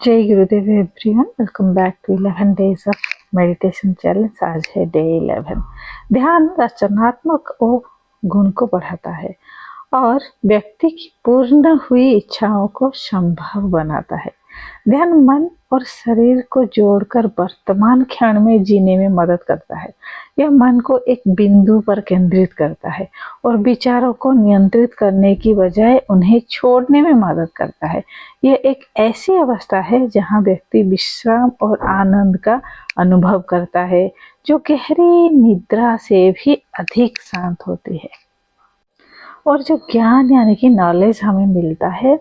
जय Gurudev everyone, welcome back to 11 days of meditation challenge. आज है डे 11। ध्यान रचनात्मक और गुण को बढ़ाता है और व्यक्ति की पूर्ण हुई इच्छाओं को संभव बनाता है। ध्यान मन और शरीर को जोड़कर वर्तमान क्षण में जीने में मदद करता है। यह मन को एक बिंदु पर केंद्रित करता है और विचारों को नियंत्रित करने की बजाय उन्हें छोड़ने में मदद करता है। यह एक ऐसी अवस्था है जहां व्यक्ति विश्राम और आनंद का अनुभव करता है, जो गहरी निद्रा से भी अधिक शांत होती है। और जो ज्ञान यानी कि नॉलेज हमें मिलता है,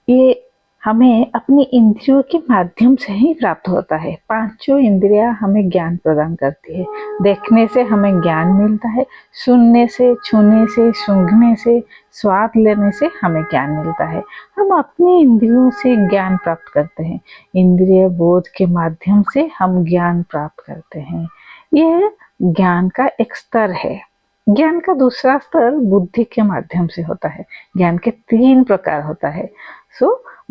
ये हमें अपनी इंद्रियों के माध्यम से ही प्राप्त होता है। पांचों इंद्रियां हमें ज्ञान प्रदान करती है। देखने से हमें ज्ञान मिलता है, सुनने से, छूने से, सूंघने से, स्वाद लेने से हमें ज्ञान मिलता है। हम अपनी इंद्रियों से ज्ञान प्राप्त करते हैं। इंद्रिय बोध के माध्यम से हम ज्ञान प्राप्त करते हैं। यह ज्ञान का एक स्तर है। ज्ञान का दूसरा स्तर बुद्धि के माध्यम से होता है। ज्ञान के 3 प्रकार होता है।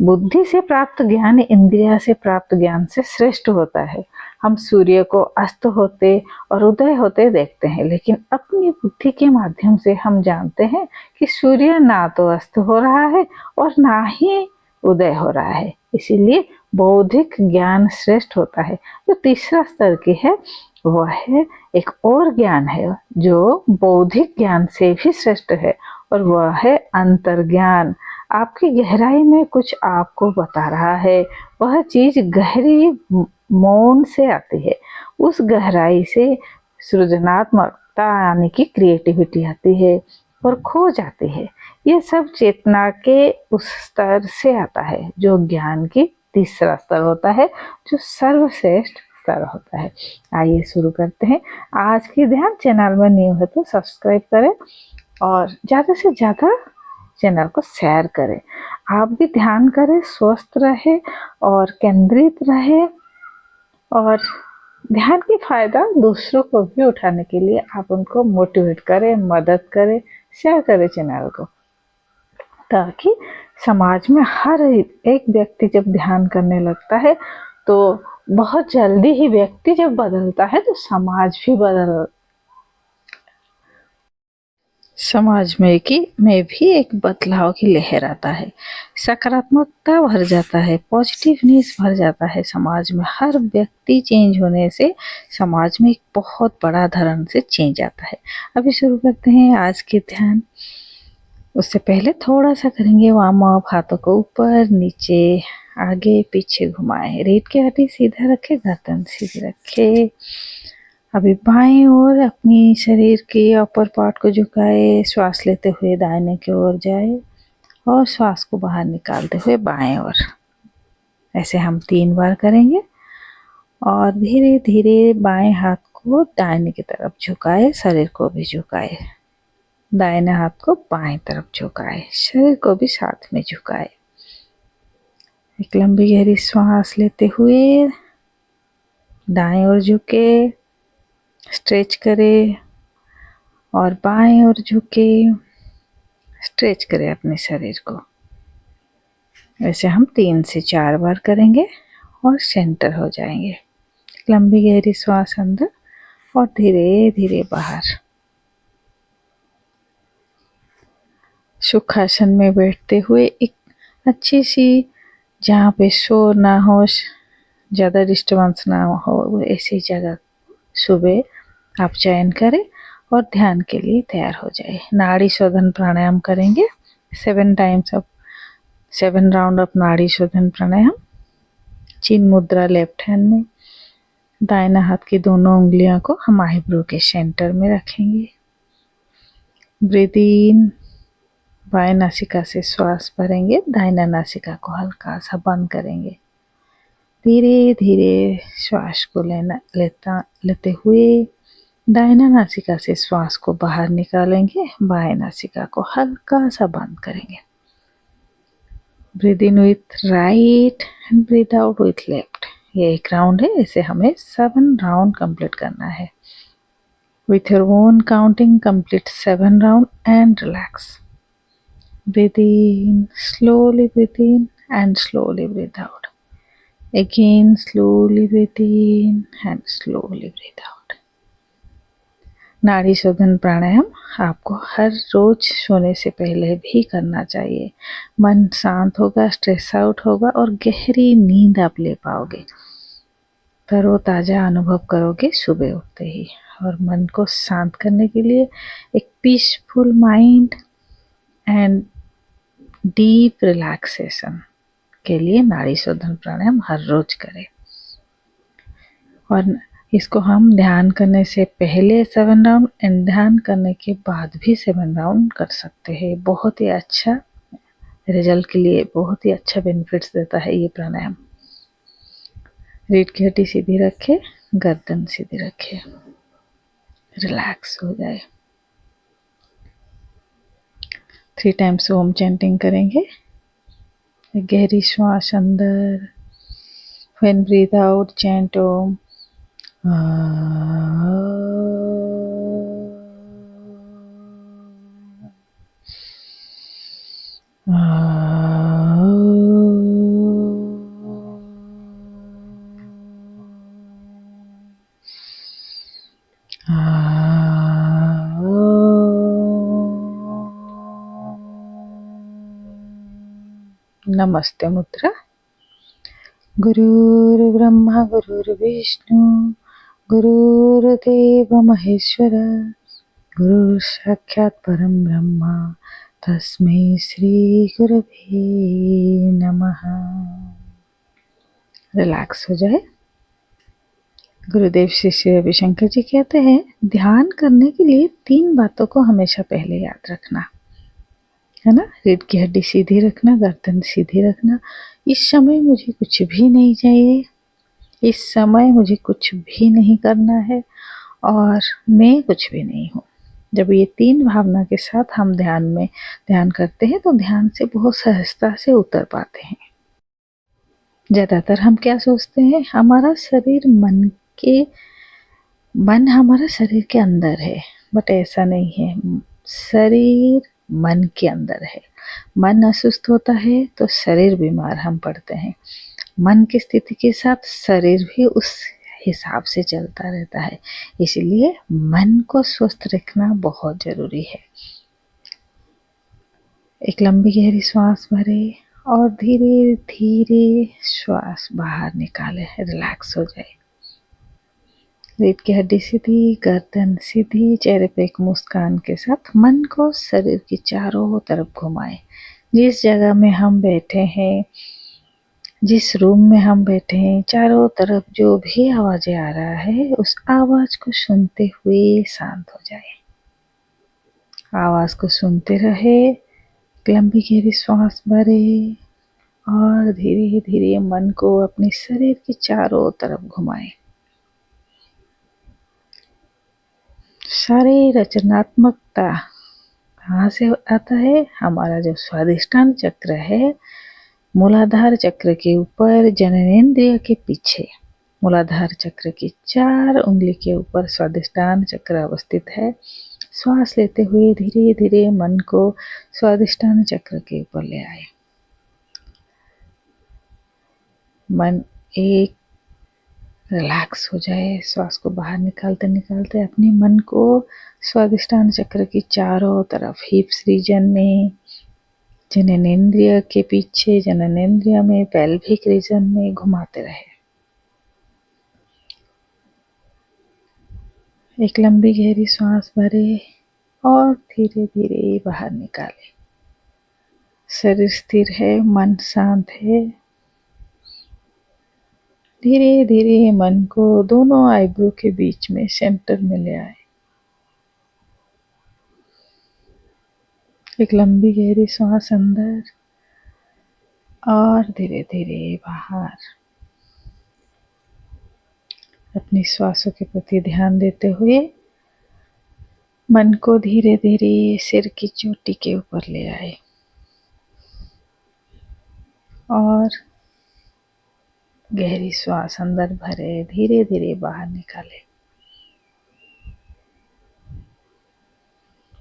बुद्धि से प्राप्त ज्ञान इंद्रिया से प्राप्त ज्ञान से श्रेष्ठ होता है। हम सूर्य को अस्त होते और उदय होते देखते हैं, लेकिन अपनी बुद्धि के माध्यम से हम जानते हैं कि सूर्य ना तो अस्त हो रहा है और ना ही उदय हो रहा है। इसीलिए बौद्धिक ज्ञान श्रेष्ठ होता है। जो तीसरा स्तर की है वह है एक और ज्ञान है जो बौद्धिक ज्ञान से भी श्रेष्ठ है, और वह है अंतर्ज्ञान। आपकी गहराई में कुछ आपको बता रहा है। वह चीज गहरी मौन से आती है। उस गहराई से सृजनात्मकता यानी कि क्रिएटिविटी आती है और खो जाती है। ये सब चेतना के उस स्तर से आता है जो ज्ञान की तीसरा स्तर होता है, जो सर्वश्रेष्ठ स्तर होता है। आइए शुरू करते हैं। आज की ध्यान चैनल में न्यू है तो सब्सक्राइब करें और ज़्यादा से ज़्यादा चैनल को शेयर करें। आप भी ध्यान करें, स्वस्थ रहे और केंद्रित रहे। और ध्यान की फायदा दूसरों को भी उठाने के लिए आप उनको मोटिवेट करें, मदद करें, शेयर करें चैनल को, ताकि समाज में हर एक व्यक्ति जब ध्यान करने लगता है तो बहुत जल्दी ही व्यक्ति जब बदलता है तो समाज में भी एक बदलाव की लहर आता है। सकारात्मकता भर जाता है, पॉजिटिवनेस भर जाता है समाज में। हर व्यक्ति चेंज होने से समाज में एक बहुत बड़ा धरण से चेंज आता है। अभी शुरू करते हैं आज के ध्यान। उससे पहले थोड़ा सा करेंगे वार्म अप। हाथों को ऊपर नीचे आगे पीछे घुमाएं। रीढ़ की हड्डी सीधा रखे, गर्दन सीधी रखे। अभी बाएं ओर अपनी शरीर के अपर पार्ट को झुकाए। श्वास लेते हुए दाहिने की ओर जाए और श्वास को बाहर निकालते हुए बाएं ओर। ऐसे हम 3 बार करेंगे और धीरे धीरे बाएं हाथ को दाहिने की तरफ झुकाए, शरीर को भी झुकाए। दाहिने हाथ को बाएं तरफ झुकाए, शरीर को भी साथ में झुकाए। एक लंबी गहरी श्वास लेते हुए दाएं ओर झुके, स्ट्रेच करें और बाएं ओर झुके, स्ट्रेच करें अपने शरीर को। वैसे हम 3 से 4 बार करेंगे और सेंटर हो जाएंगे। लंबी गहरी श्वास अंदर और धीरे धीरे बाहर। सुखासन में बैठते हुए एक अच्छी सी, जहाँ पे शोर ना हो, ज़्यादा डिस्टर्बेंस ना हो, ऐसी जगह सुबह आप चयन करें और ध्यान के लिए तैयार हो जाए। नाड़ी शोधन प्राणायाम करेंगे 7 राउंड ऑफ नाड़ी शोधन प्राणायाम। चिन्ह मुद्रा लेफ्ट हैंड में, दाहिना हाथ की दोनों उंगलियों को हम आईब्रो के सेंटर में रखेंगे। ब्रीथ इन, बाएं नासिका से श्वास भरेंगे, दाहिना नासिका को हल्का सा बंद करेंगे। धीरे धीरे श्वास को लेते हुए दाहिना नासिका से श्वास को बाहर निकालेंगे, बाएं नासिका को हल्का सा बंद करेंगे। Breathe in with right and breathe out with left. ये 1 राउंड है, इसे हमें 7 राउंड कंप्लीट करना है। With your own counting complete 7 round and relax. Breathe in, slowly breathe in and slowly breathe out. Again, slowly breathe in and slowly breathe out. नाड़ी शोधन प्राणायाम आपको हर रोज सोने से पहले भी करना चाहिए। मन शांत होगा, स्ट्रेस आउट होगा और गहरी नींद आप ले पाओगे। तरोताजा अनुभव करोगे सुबह उठते ही। और मन को शांत करने के लिए एक peaceful mind and deep relaxation के लिए नाड़ी शोधन प्राणायाम हर रोज करें। और इसको हम ध्यान करने से पहले 7 राउंड एंड ध्यान करने के बाद भी 7 राउंड कर सकते हैं। बहुत ही अच्छा रिजल्ट के लिए बहुत ही अच्छा बेनिफिट्स देता है ये प्राणायाम। रीढ़ की हड्डी सीधी रखे, गर्दन सीधी रखे, रिलैक्स हो जाए। 3 टाइम्स ओम चैंटिंग करेंगे। गहरी श्वास अंदर, व्हेन ब्रीथ आउट चैंट ओम। नमस्ते मुद्रा। गुरुर्ब्रह्मा गुरुर्विष्णु गुरुर्देव महेश्वर गुरु साक्षात परम ब्रह्मा तस्मै श्री गुरवे नमः। रिलैक्स हो जाए। गुरुदेव श्री श्री रविशंकर जी कहते हैं, ध्यान करने के लिए 3 बातों को हमेशा पहले याद रखना है ना। रीढ़ की हड्डी सीधी रखना, गर्दन सीधी रखना। इस समय मुझे कुछ भी नहीं चाहिए, इस समय मुझे कुछ भी नहीं करना है और मैं कुछ भी नहीं हूँ। जब ये 3 भावना के साथ हम ध्यान करते हैं तो ध्यान से बहुत सहजता से उतर पाते हैं। ज़्यादातर हम क्या सोचते हैं, मन हमारा शरीर के अंदर है, बट ऐसा नहीं है। शरीर मन के अंदर है। मन असुस्थ होता है तो शरीर बीमार हम पड़ते हैं। मन की स्थिति के साथ शरीर भी उस हिसाब से चलता रहता है। इसलिए मन को स्वस्थ रखना बहुत जरूरी है। एक लंबी गहरी श्वास भरे और धीरे धीरे श्वास बाहर निकाले। रिलैक्स हो जाए। रीढ़ की हड्डी सीधी, गर्दन सीधी, चेहरे पे एक मुस्कान के साथ मन को शरीर की चारों तरफ घुमाए। जिस जगह में हम बैठे हैं, जिस रूम में हम बैठे हैं, चारों तरफ जो भी आवाजें आ रहा है उस आवाज को सुनते हुए शांत हो जाए। आवाज को सुनते रहे, लंबी गहरी श्वास भरे और धीरे धीरे मन को अपने शरीर के चारों तरफ घुमाए। सारी रचनात्मकता कहाँ से आता है? हमारा जो स्वादिष्टान चक्र है, मूलाधार चक्र के ऊपर, जननेंद्रिय के पीछे, मूलाधार चक्र की 4 उंगली के ऊपर स्वादिष्टान चक्र अवस्थित है। श्वास लेते हुए धीरे धीरे मन को स्वादिष्टान चक्र के ऊपर ले आए। मन एक रिलैक्स हो जाए। श्वास को बाहर निकालते निकालते अपने मन को स्वादिष्टान चक्र की चारों तरफ, हिप्स रीजन में, जननेंद्रिय के पीछे, जननेंद्रिय में, पेल्विक रीजन में घुमाते रहे। एक लंबी गहरी श्वास भरे और धीरे धीरे बाहर निकाले। शरीर स्थिर है, मन शांत है। धीरे धीरे मन को दोनों आईब्रो के बीच में सेंटर में ले आए। एक लंबी गहरी श्वास अंदर और धीरे धीरे बाहर। अपनी श्वासों के प्रति ध्यान देते हुए मन को धीरे धीरे सिर की चोटी के ऊपर ले आए और गहरी श्वास अंदर भरे, धीरे धीरे बाहर निकाले।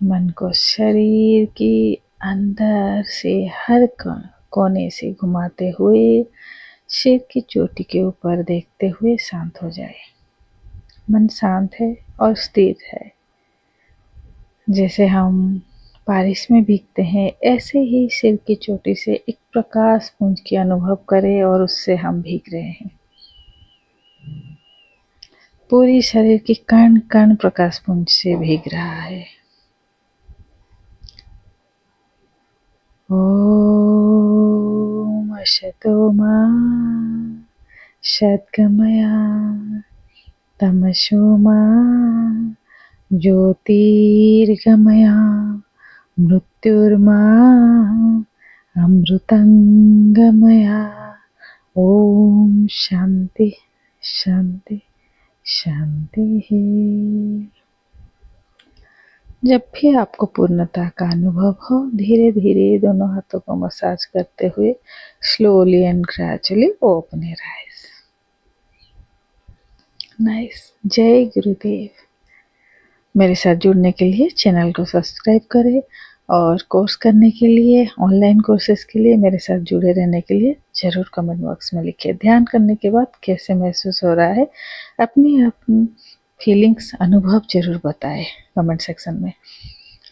मन को शरीर की अंदर से हर कोने से घुमाते हुए सिर की चोटी के ऊपर देखते हुए शांत हो जाए। मन शांत है और स्थिर है। जैसे हम बारिश में भीगते हैं, ऐसे ही सिर की चोटी से एक प्रकाश पुंज की अनुभव करें और उससे हम भीग रहे हैं। पूरी शरीर की कण कण प्रकाश पुंज से भीग रहा है। ओम असतो मा सद्गमया तमसो मा ज्योतिर्गमया मृत्युर्मा अमृतंगमया। ओम शांति शांति शांति। जब भी आपको पूर्णता का अनुभव हो, धीरे धीरे दोनों हाथों को मसाज करते हुए slowly and gradually open your eyes. Nice. जय गुरुदेव। मेरे साथ जुड़ने के लिए चैनल को सब्सक्राइब करें और कोर्स करने के लिए, ऑनलाइन कोर्सेज के लिए मेरे साथ जुड़े रहने के लिए ज़रूर कमेंट बॉक्स में लिखिए। ध्यान करने के बाद कैसे महसूस हो रहा है, अपनी फीलिंग्स, अनुभव ज़रूर बताएं कमेंट सेक्शन में।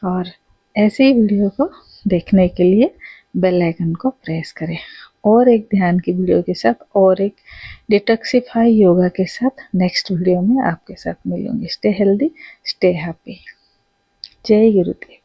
और ऐसे ही वीडियो को देखने के लिए बेल आइकन को प्रेस करें। और एक ध्यान की वीडियो के साथ और एक डिटॉक्सिफाई योगा के साथ नेक्स्ट वीडियो में आपके साथ मिलूंगी। Stay healthy, stay happy. जय गुरुदेव।